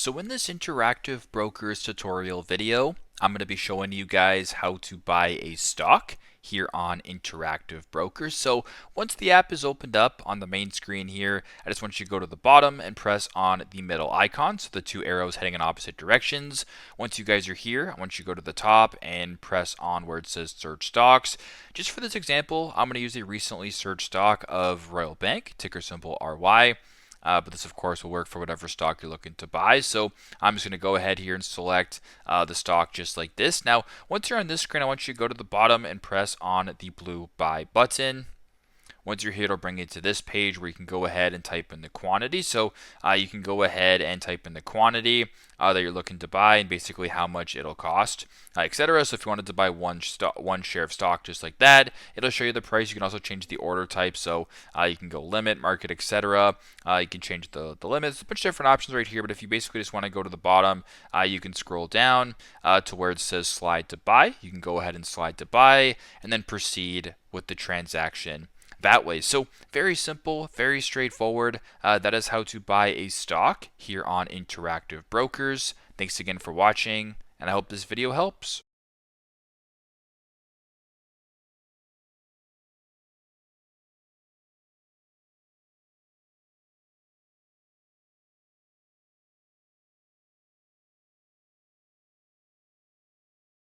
So in this Interactive Brokers tutorial video, I'm going to be showing you guys how to buy a stock here on Interactive Brokers. So once the app is opened up on the main screen here, I just want you to go to the bottom and press on the middle icon, so the two arrows heading in opposite directions. Once you guys are here, I want you to go to the top and press on where it says search stocks. Just for this example, I'm going to use a recently searched stock of Royal Bank, ticker symbol RY. But this, of course, will work for whatever stock you're looking to buy. So I'm just going to go ahead here and select the stock just like this. Now, once you're on this screen, I want you to go to the bottom and press on the blue buy button. Once you're here, it'll bring you to this page where you can go ahead and type in the quantity. So you can go ahead and type in the quantity that you're looking to buy and basically how much it'll cost, etc. So if you wanted to buy one share of stock just like that, it'll show you the price. You can also change the order type. So you can go limit, market, etc. You can change the limits. A bunch of different options right here. But if you basically just want to go to the bottom, you can scroll down to where it says slide to buy. You can go ahead and slide to buy and then proceed with the transaction that way. So very simple, very straightforward. That is how to buy a stock here on Interactive Brokers. Thanks again for watching, and I hope this video helps.